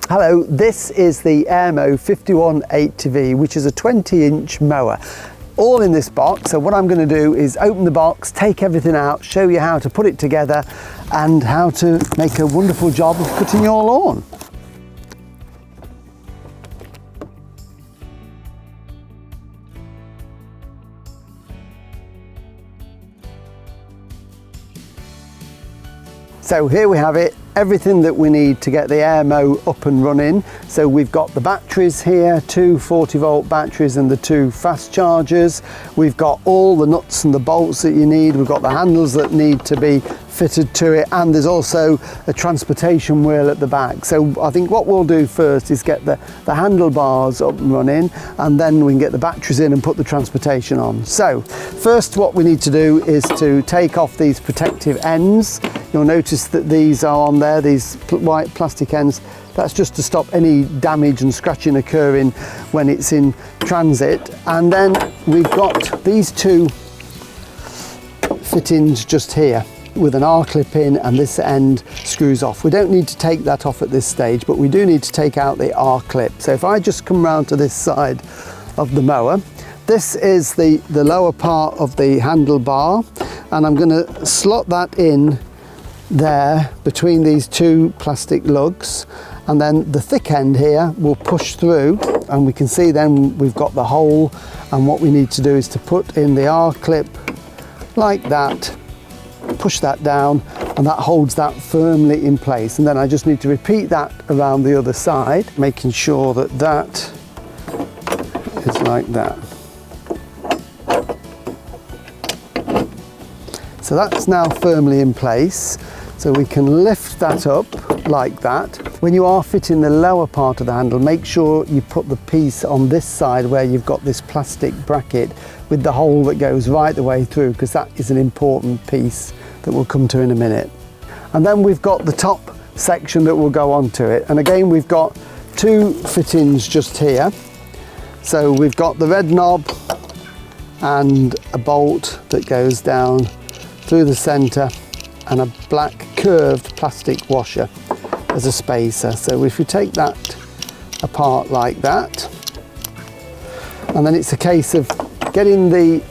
Hello, this is the AirMow5180V, which is a 20-inch mower. All in this box. So what I'm going to do is open the box, take everything out, show you how to put it together and how to make a wonderful job of cutting your lawn. So here we have it, everything that we need to get the AirMow up and running. So we've got the batteries here, two 40-volt batteries and the two fast chargers. We've got all the nuts and the bolts that you need. We've got the handles that need to be fitted to it, and there's also a transportation wheel at the back. So I think what we'll do first is get the handlebars up and running, and then we can get the batteries in and put the transportation on. So first what we need to do is to take off these protective ends. You'll notice that these are on there, these white plastic ends. That's just to stop any damage and scratching occurring when it's in transit. And then we've got these two fittings just here with an R-clip in, and this end screws off. We don't need to take that off at this stage, but we do need to take out the R-clip. So if I just come round to this side of the mower, this is the lower part of the handlebar, and I'm going to slot that in there between these two plastic lugs, and then the thick end here will push through, and we can see then we've got the hole, and what we need to do is to put in the R-clip like that, push that down, and that holds that firmly in place. And then I just need to repeat that around the other side, making sure that that is like that. So that's now firmly in place. So we can lift that up like that. When you are fitting the lower part of the handle, make sure you put the piece on this side where you've got this plastic bracket with the hole that goes right the way through, because that is an important piece that we'll come to in a minute. And then we've got the top section that will go onto it. And again, we've got two fittings just here. So we've got the red knob and a bolt that goes down through the center, and a black curved plastic washer as a spacer. So if you take that apart like that, and then it's a case of getting the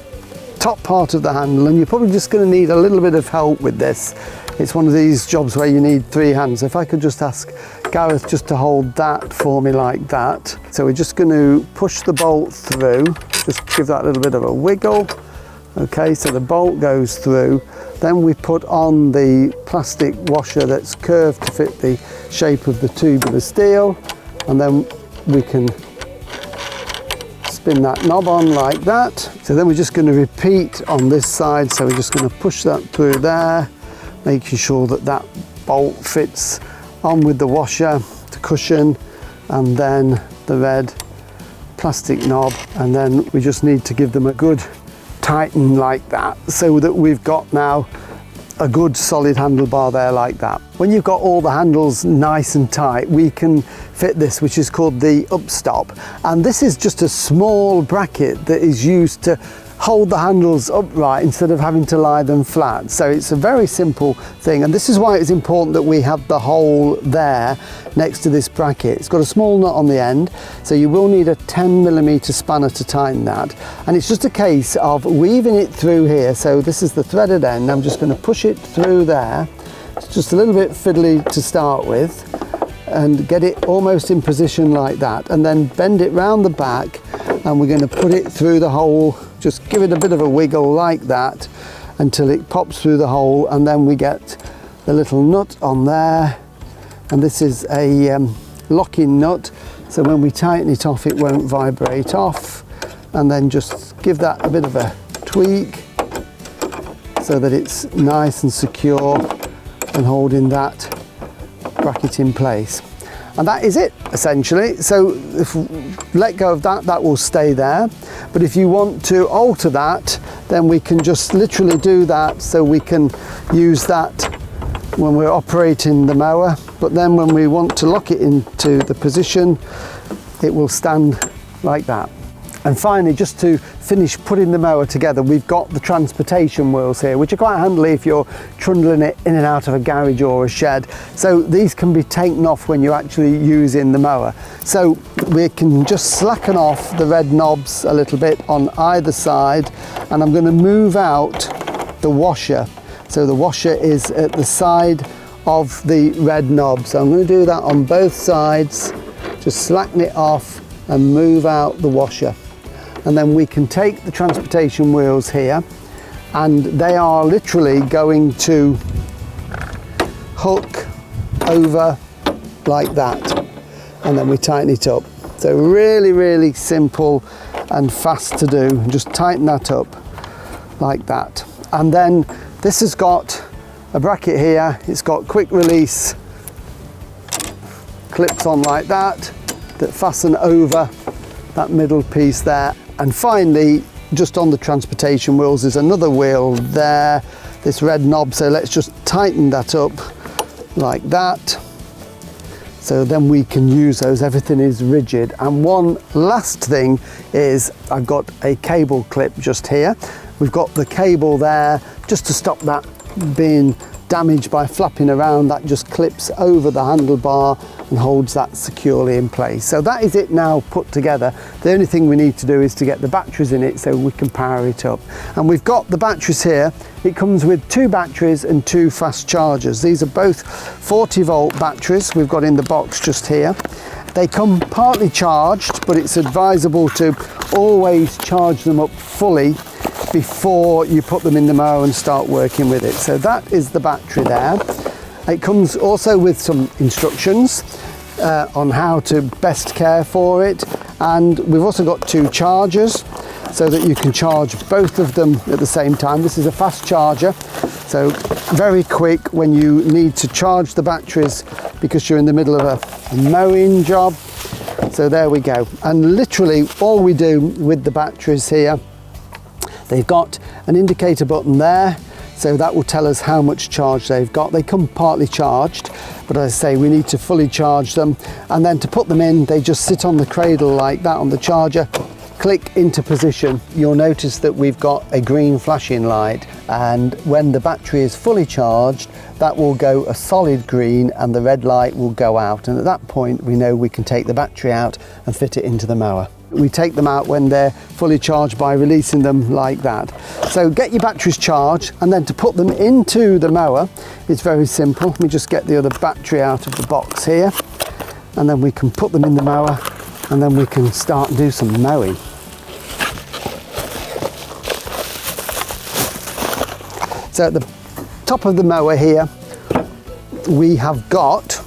top part of the handle, and you're probably just going to need a little bit of help with this. It's one of these jobs where you need three hands. If I could just ask Gareth just to hold that for me like that. So we're just going to push the bolt through, just give that a little bit of a wiggle. Okay, so the bolt goes through. Then we put on the plastic washer that's curved to fit the shape of the tubular steel, and then we can spin that knob on like that. So then we're just going to repeat on this side. So we're just going to push that through there, making sure that that bolt fits on with the washer to cushion, and then the red plastic knob, and then we just need to give them a good tighten like that, so that we've got now a good solid handlebar there like that. When you've got all the handles nice and tight, we can fit this, which is called the upstop, and this is just a small bracket that is used to hold the handles upright instead of having to lie them flat. So it's a very simple thing, and this is why it's important that we have the hole there next to this bracket. It's got a small nut on the end, so you will need a 10mm spanner to tighten that, and it's just a case of weaving it through here. So this is the threaded end. I'm just going to push it through there. It's just a little bit fiddly to start with, and get it almost in position like that, and then bend it round the back, and we're going to put it through the hole. Just give it a bit of a wiggle like that until it pops through the hole, and then we get the little nut on there, and this is a locking nut, so when we tighten it off it won't vibrate off. And then just give that a bit of a tweak so that it's nice and secure and holding that bracket in place. And that is it essentially. So if we let go of that, that will stay there. But if you want to alter that, then we can just literally do that. So we can use that when we're operating the mower, but then when we want to lock it into the position, it will stand like that. And finally, just to finish putting the mower together, we've got the transportation wheels here, which are quite handy if you're trundling it in and out of a garage or a shed. So these can be taken off when you're actually using the mower. So we can just slacken off the red knobs a little bit on either side, and I'm going to move out the washer. So the washer is at the side of the red knob. So I'm going to do that on both sides, just slacken it off and move out the washer. And then we can take the transportation wheels here, and they are literally going to hook over like that, and then we tighten it up. So really, really simple and fast to do. Just tighten that up like that. And then this has got a bracket here. It's got quick release clips on like that fasten over that middle piece there. And finally, just on the transportation wheels, there's another wheel there, this red knob. So let's just tighten that up like that. So then we can use those, everything is rigid. And one last thing is I've got a cable clip just here. We've got the cable there just to stop that being damaged by flapping around. That just clips over the handlebar and holds that securely in place. So that is it now put together. The only thing we need to do is to get the batteries in it so we can power it up. And we've got the batteries here. It comes with 2 batteries and 2 fast chargers. These are both 40-volt batteries we've got in the box just here. They come partly charged, but it's advisable to always charge them up fully before you put them in the mower and start working with it. So that is the battery there. It comes also with some instructions on how to best care for it, and we've also got 2 chargers so that you can charge both of them at the same time. This is a fast charger, so very quick when you need to charge the batteries because you're in the middle of a mowing job. So there we go. And literally all we do with the batteries here, they've got an indicator button there, so that will tell us how much charge they've got. They come partly charged, but as I say, we need to fully charge them. And then to put them in, they just sit on the cradle like that on the charger, click into position. You'll notice that we've got a green flashing light, and when the battery is fully charged, that will go a solid green and the red light will go out. And at that point, we know we can take the battery out and fit it into the mower. We take them out when they're fully charged by releasing them like that. So get your batteries charged, and then to put them into the mower, it's very simple. We just get the other battery out of the box here, and then we can put them in the mower, and then we can start and do some mowing. So at the top of the mower here, we have got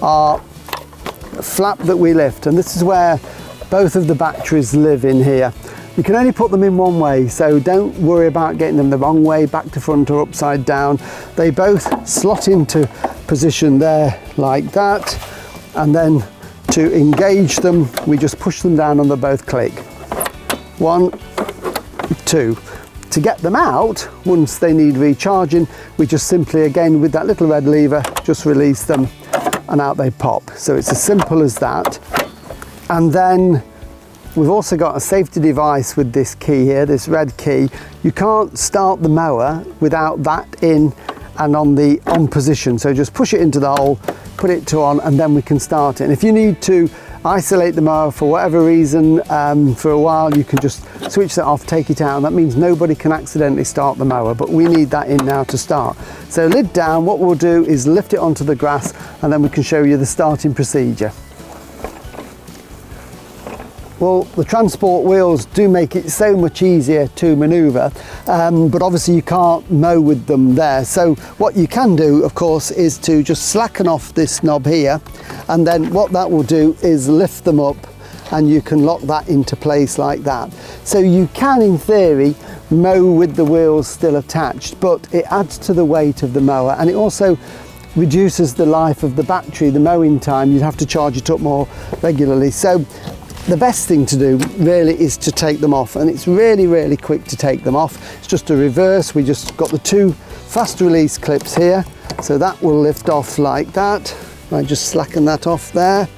our flap that we lift, and this is where both of the batteries live in here. You can only put them in one way, so don't worry about getting them the wrong way, back to front or upside down. They both slot into position there like that, and then to engage them, we just push them down and they both click. 1, 2. To get them out, once they need recharging, we just simply, again with that little red lever, just release them and out they pop. So it's as simple as that. And then we've also got a safety device with this key here, this red key. You can't start the mower without that in and on position. So just push it into the hole, put it to on, and then we can start it. And if you need to isolate the mower for whatever reason for a while, you can just switch that off, take it out, and that means nobody can accidentally start the mower, but we need that in now to start. So lid down, what we'll do is lift it onto the grass, and then we can show you the starting procedure. Well, the transport wheels do make it so much easier to manoeuvre, but obviously you can't mow with them there. So what you can do, of course, is to just slacken off this knob here, and then what that will do is lift them up, and you can lock that into place like that. So you can, in theory, mow with the wheels still attached, but it adds to the weight of the mower, and it also reduces the life of the battery, the mowing time. You'd have to charge it up more regularly. So the best thing to do really is to take them off, and it's really, really quick to take them off. It's just a reverse. We just got the 2 fast release clips here, so that will lift off like that. I just slacken that off there,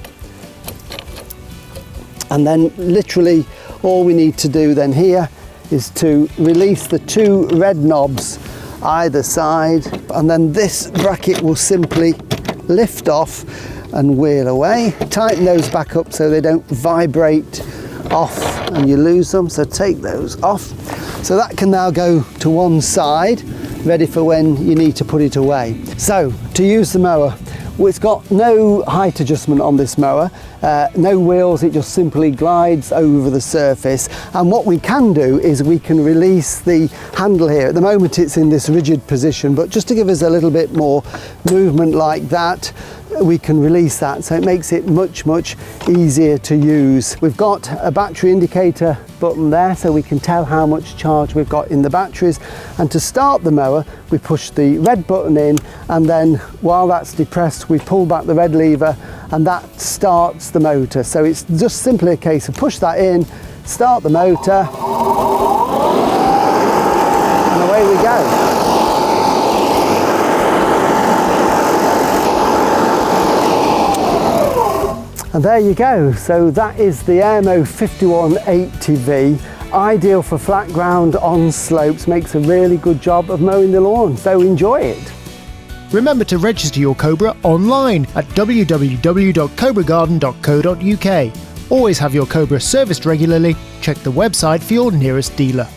and then literally All we need to do then here is to release the 2 red knobs either side, and then this bracket will simply lift off and wheel away. Tighten those back up so they don't vibrate off and you lose them, so take those off. So that can now go to one side, ready for when you need to put it away. So to use the mower, well, it's got no height adjustment on this mower, no wheels, it just simply glides over the surface. And what we can do is we can release the handle here. At the moment it's in this rigid position, but just to give us a little bit more movement like that, we can release that, so it makes it much easier to use. We've got a battery indicator button there, so we can tell how much charge we've got in the batteries. And to start the mower, we push the red button in, and then while that's depressed, we pull back the red lever, and that starts the motor. So it's just simply a case of push that in, start the motor, and away we go. And there you go. So that is the AirMow5180V, ideal for flat ground on slopes, makes a really good job of mowing the lawn, so enjoy it. Remember to register your Cobra online at www.cobragarden.co.uk. Always have your Cobra serviced regularly. Check the website for your nearest dealer.